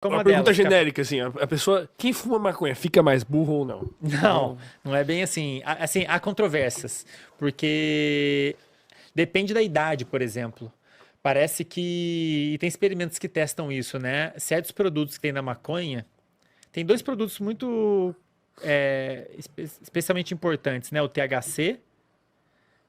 como Uma a pergunta dela. genérica, assim, a pessoa, quem fuma maconha fica mais burro ou não? Não é bem assim. Assim, há controvérsias, porque depende da idade, por exemplo. Parece que e tem experimentos que testam isso, né? Certos produtos que tem na maconha, tem dois produtos muito especialmente importantes, né? O THC,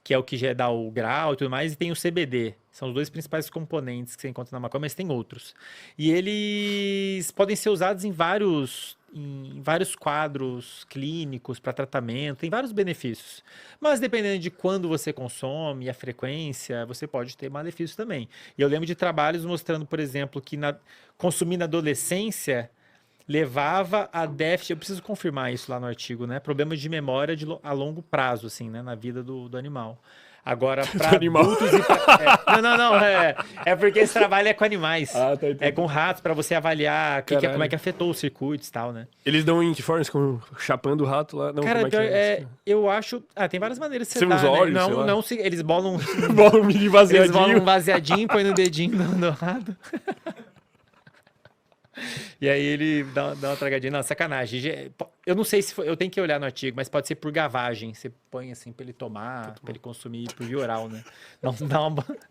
que é o que já dá o grau e tudo mais, e tem o CBD. São os dois principais componentes que você encontra na maconha, mas tem outros. E eles podem ser usados em vários quadros clínicos para tratamento, tem vários benefícios. Mas dependendo de quando você consome e a frequência, você pode ter malefícios também. E eu lembro de trabalhos mostrando, por exemplo, que consumir na adolescência levava a déficit, eu preciso confirmar isso lá no artigo, né? Problemas de memória a longo prazo, assim, né? Na vida do animal. Agora, Do para animal. adultos e para. Não. É porque esse trabalho é com animais. Ah, tá, É entendi. com ratos, para você avaliar como é Caralho. que afetou os circuitos e tal, né? Eles dão em que forma? Eles ficam chapando o rato lá? Não, Cara, como é que é? eu acho. Ah, tem várias maneiras de você Sem os dar, né? olhos, sei Não, lá. não, eles bolam. Bola um mini Eles bolam baseadinho. um baseadinho, põe no dedinho do rato. E aí ele dá uma tragadinha. Não, sacanagem. Eu não sei se foi, eu tenho que olhar no artigo, mas pode ser por gavagem. Você põe assim pra ele tomar, pra ele consumir por via oral, né?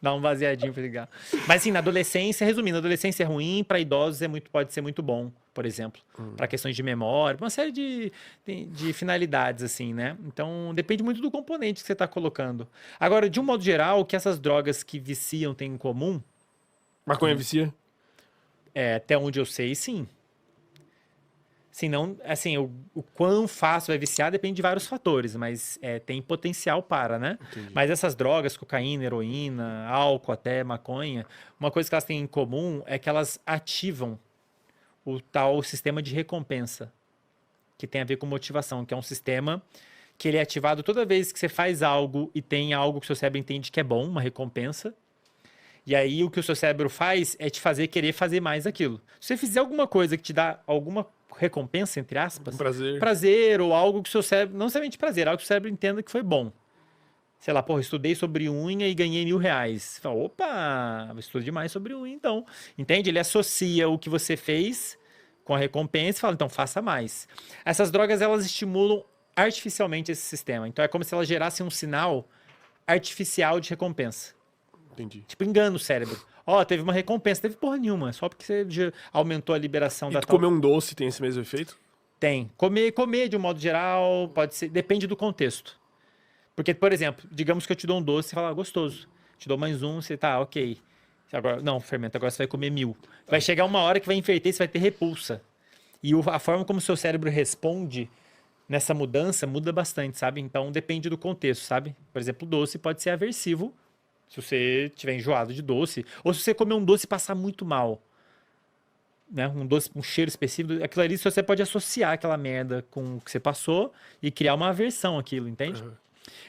Dá um baseadinho pra ligar. Mas assim, na adolescência, resumindo, na adolescência é ruim, pra idosos pode ser muito bom, por exemplo. Pra questões de memória, uma série de finalidades, assim, né? Então depende muito do componente que você tá colocando. Agora, de um modo geral, o que essas drogas que viciam têm em comum, Maconha vicia? até onde eu sei, sim. Assim, não, assim, o quão fácil vai viciar depende de vários fatores, mas tem potencial para, né? Entendi. Mas essas drogas, cocaína, heroína, álcool até, maconha, uma coisa que elas têm em comum é que elas ativam o tal sistema de recompensa, que tem a ver com motivação, que é um sistema que ele é ativado toda vez que você faz algo e tem algo que o seu cérebro entende que é bom, uma recompensa. E aí o que o seu cérebro faz é te fazer querer fazer mais aquilo. Se você fizer alguma coisa que te dá alguma recompensa, entre Um aspas, prazer. prazer ou algo que o seu cérebro, não somente prazer, algo que o cérebro entenda que foi bom. Sei lá, porra, estudei sobre unha e ganhei R$ 1.000. Você fala, opa, estudei mais sobre unha então. Entende? Ele associa o que você fez com a recompensa e fala, então faça mais. Essas drogas, elas estimulam artificialmente esse sistema. Então é como se elas gerassem um sinal artificial de recompensa. Entendi. Tipo, engana o cérebro. Ó, teve uma recompensa, teve porra nenhuma, só porque você aumentou a liberação E da tu tal. comer um doce tem esse mesmo efeito? Tem. Comer de um modo geral, pode ser, depende do contexto. Porque, por exemplo, digamos que eu te dou um doce e fala, gostoso. Te dou mais um, você tá, ok. Agora, não, fermento, agora você vai comer 1.000. Vai chegar uma hora que vai inverter, você vai ter repulsa. E a forma como o seu cérebro responde nessa mudança muda bastante, sabe? Então depende do contexto, sabe? Por exemplo, o doce pode ser aversivo se você tiver enjoado de doce, ou se você comer um doce e passar muito mal, né? Um doce com um cheiro específico, aquilo ali você pode associar aquela merda com o que você passou e criar uma aversão àquilo, entende? Aham.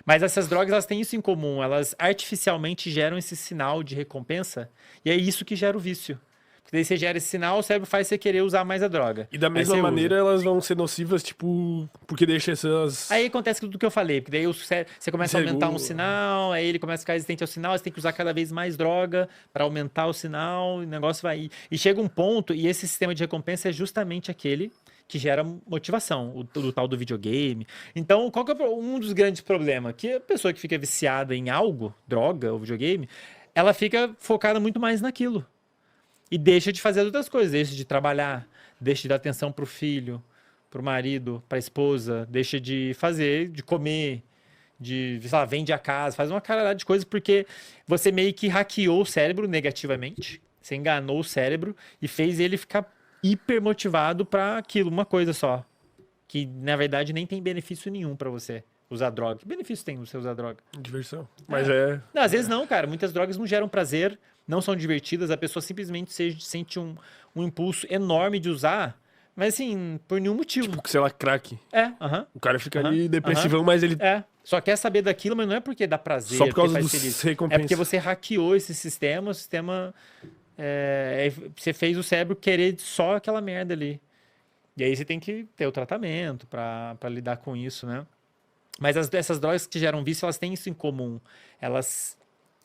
Mas essas drogas elas têm isso em comum, elas artificialmente geram esse sinal de recompensa e é isso que gera o vício. Porque daí você gera esse sinal, o cérebro faz você querer usar mais a droga. E da Aí mesma você maneira, usa. elas vão ser nocivas, tipo, porque deixa essas. Aí acontece tudo o que eu falei, porque daí você começa a aumentar um Inseguro. sinal, aí ele começa a ficar resistente ao sinal, você tem que usar cada vez mais droga para aumentar o sinal, e o negócio vai. E chega um ponto, e esse sistema de recompensa é justamente aquele que gera motivação, o tal do videogame. Então, qual que é um dos grandes problemas? Que a pessoa que fica viciada em algo, droga ou videogame, ela fica focada muito mais naquilo. E deixa de fazer as outras coisas, deixa de trabalhar, deixa de dar atenção pro filho, pro marido, pra esposa, deixa de fazer, de comer, sei lá, vende a casa, faz uma caralhada de coisas porque você meio que hackeou o cérebro negativamente, você enganou o cérebro e fez ele ficar hiper motivado pra aquilo, uma coisa só, que na verdade nem tem benefício nenhum pra você usar droga. Que benefício tem você usar droga? Diversão. Mas é. Não, às vezes não, cara. Muitas drogas não geram prazer, não são divertidas, a pessoa simplesmente sente um impulso enorme de usar, mas assim, por nenhum motivo. Tipo, sei lá, crack. Aham, O cara fica aham, ali aham. depressivão, mas ele. Só quer saber daquilo, mas não é porque dá Só prazer, por porque causa faz dos feliz. É porque recompensas. você hackeou esse sistema, o sistema. Você fez o cérebro querer só aquela merda ali. E aí você tem que ter o tratamento pra lidar com isso, né? Mas essas drogas que geram vício, elas têm isso em comum. Elas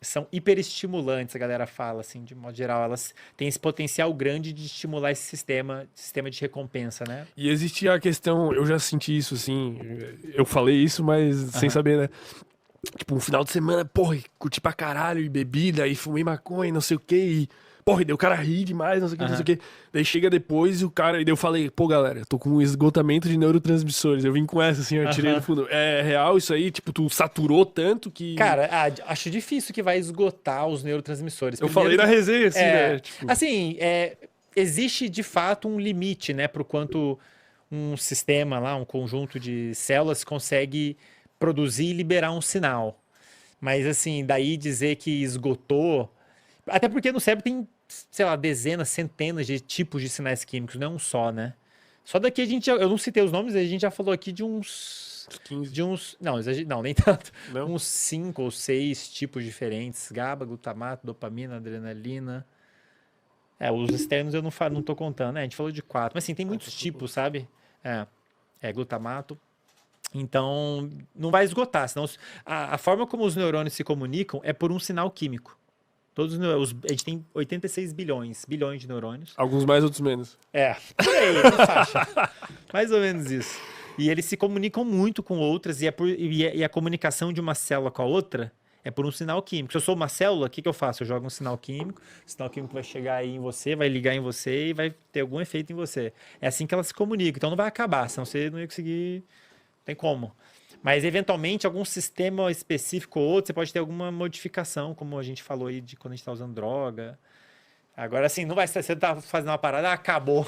são hiperestimulantes, a galera fala, assim, de modo geral. Elas têm esse potencial grande de estimular esse sistema de recompensa, né? E existia a questão, eu já senti isso, assim, eu falei isso, mas sem saber, né? Tipo, um final de semana, porra, curti pra caralho, e bebida, e fumei maconha, não sei o quê, e... Porra, e daí o cara ri demais, não sei o que, não sei o que. Daí chega depois e o cara... E daí eu falei, pô, galera, eu tô com um esgotamento de neurotransmissores. Eu vim com essa, assim, eu tirei do fundo. É real isso aí? Tipo, tu saturou tanto que... Cara, acho difícil que vai esgotar os neurotransmissores. Eu Primeiro falei na resenha, assim, né? Tipo... Assim, existe de fato um limite, né? Pro quanto um sistema lá, um conjunto de células consegue produzir e liberar um sinal. Mas, assim, daí dizer que esgotou... Até porque no cérebro tem, sei lá, dezenas, centenas de tipos de sinais químicos, não é um só, né? Só daqui a gente eu não citei os nomes, a gente já falou aqui de uns... 15. Não, nem tanto. Não? Uns 5 ou 6 tipos diferentes. GABA, glutamato, dopamina, adrenalina. Os externos eu não tô contando, né? A gente falou de 4. Mas, assim, tem muitos tipos, sabe? Glutamato. Então, não vai esgotar. Senão, a forma como os neurônios se comunicam é por um sinal químico. A gente tem 86 bilhões de neurônios. Alguns mais, outros menos. Por aí, essa faixa. Mais ou menos isso. E eles se comunicam muito com outras, e a comunicação de uma célula com a outra é por um sinal químico. Se eu sou uma célula, o que eu faço? Eu jogo um sinal químico, o sinal químico vai chegar aí em você, vai ligar em você e vai ter algum efeito em você. É assim que elas se comunicam. Então não vai acabar, senão você não ia conseguir... Não tem como. Mas, eventualmente, algum sistema específico ou outro, você pode ter alguma modificação, como a gente falou aí de quando a gente está usando droga. Agora, assim, não vai ser, você tá fazendo uma parada, acabou.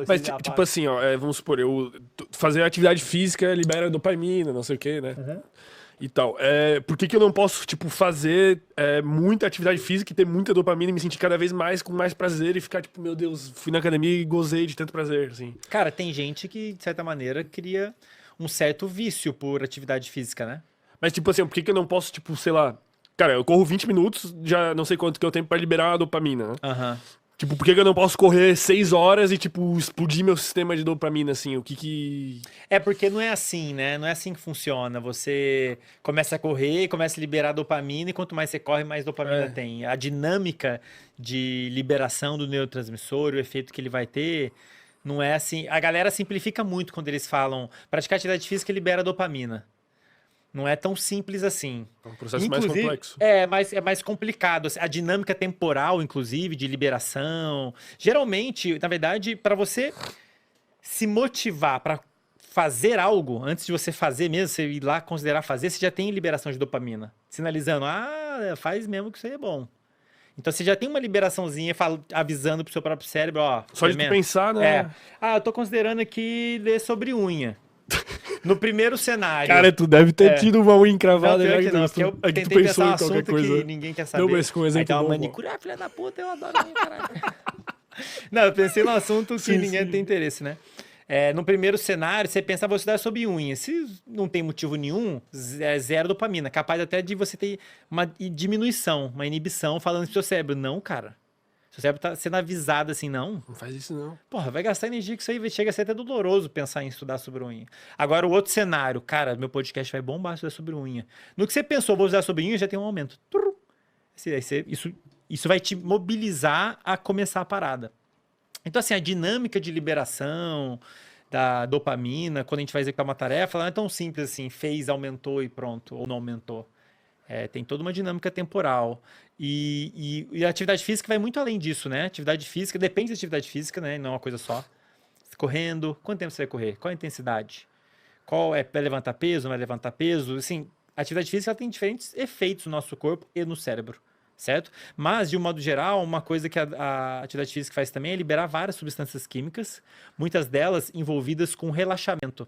Mas, tipo assim, ó, vamos supor, fazer atividade física libera dopamina, não sei o quê, né? E tal. Por que eu não posso, tipo, fazer muita atividade física e ter muita dopamina e me sentir cada vez mais com mais prazer e ficar, tipo, meu Deus, fui na academia e gozei de tanto prazer, assim. Cara, tem gente que, de certa maneira, cria um certo vício por atividade física, né? Mas, tipo assim, por que eu não posso, tipo, sei lá... Cara, eu corro 20 minutos, já não sei quanto que eu tenho pra liberar a dopamina, né? Tipo, por que eu não posso correr 6 horas e, tipo, explodir meu sistema de dopamina, assim? O que... Porque não é assim, né? Não é assim que funciona. Você começa a correr, começa a liberar dopamina, e quanto mais você corre, mais dopamina tem. A dinâmica de liberação do neurotransmissor, o efeito que ele vai ter... Não é assim. A galera simplifica muito quando eles falam praticar atividade física libera dopamina. Não é tão simples assim. É um processo mais complexo. É mais complicado. A dinâmica temporal, inclusive, de liberação. Geralmente, na verdade, para você se motivar para fazer algo, antes de você fazer mesmo, você ir lá considerar fazer, você já tem liberação de dopamina. Sinalizando, faz mesmo que isso aí é bom. Então você já tem uma liberaçãozinha avisando pro seu próprio cérebro, ó. Só de tu pensar, né? Eu tô considerando aqui ler sobre unha. No primeiro cenário. Cara, tu deve ter tido uma unha encravada. Não, que não, porque eu tentei pensar um assunto que ninguém quer saber. Não, mas com um exemplo aí tá uma manicure, filha da puta, eu adoro unha, caralho. Não, eu pensei num assunto que ninguém tem interesse, né? No primeiro cenário, você pensa, vou estudar sobre unha. Se não tem motivo nenhum, é zero dopamina. Capaz até de você ter uma diminuição, uma inibição, falando pro seu cérebro. Não, cara. Seu cérebro tá sendo avisado assim, não. Não faz isso, não. Porra, vai gastar energia que isso aí chega a ser até doloroso pensar em estudar sobre unha. Agora, o outro cenário. Cara, meu podcast vai bombar estudar sobre unha. No que você pensou, vou estudar sobre unha, já tem um aumento. Isso vai te mobilizar a começar a parada. Então, assim, a dinâmica de liberação da dopamina, quando a gente vai executar uma tarefa, não é tão simples assim, fez, aumentou e pronto, ou não aumentou. Tem toda uma dinâmica temporal. E a atividade física vai muito além disso, né? Atividade física, depende da atividade física, né? Não é uma coisa só. Correndo, quanto tempo você vai correr? Qual a intensidade? Vai levantar peso, não vai levantar peso? Assim, a atividade física ela tem diferentes efeitos no nosso corpo e no cérebro. Certo? Mas, de um modo geral, uma coisa que a atividade física faz também é liberar várias substâncias químicas, muitas delas envolvidas com relaxamento.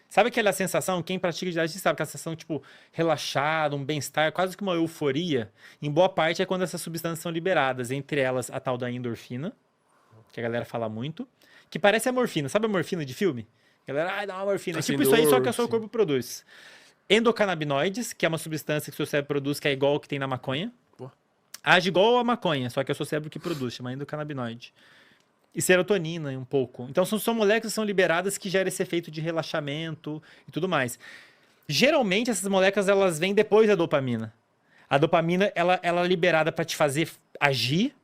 Sabe aquela sensação, quem pratica atividade física sabe, aquela sensação, tipo, relaxado, um bem-estar, quase que uma euforia? Em boa parte é quando essas substâncias são liberadas, entre elas a tal da endorfina, que a galera fala muito, que parece a morfina. Sabe a morfina de filme? A galera, dá uma morfina. É tipo isso aí, só que o seu corpo produz. Endocannabinoides, que é uma substância que o seu cérebro produz, que é igual ao que tem na maconha. Age igual a maconha, só que é o seu cérebro que produz, chama endocannabinoide. E serotonina, um pouco. Então, são moléculas que são liberadas que geram esse efeito de relaxamento e tudo mais. Geralmente, essas moléculas, elas vêm depois da dopamina. A dopamina, ela é liberada para te fazer agir.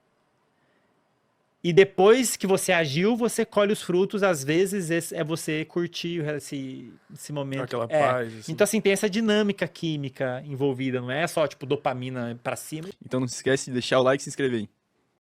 E depois que você agiu, você colhe os frutos. Às vezes é você curtir esse momento. Aquela paz, assim. Então, assim, tem essa dinâmica química envolvida. Não é só, tipo, dopamina pra cima. Então não se esquece de deixar o like e se inscrever aí.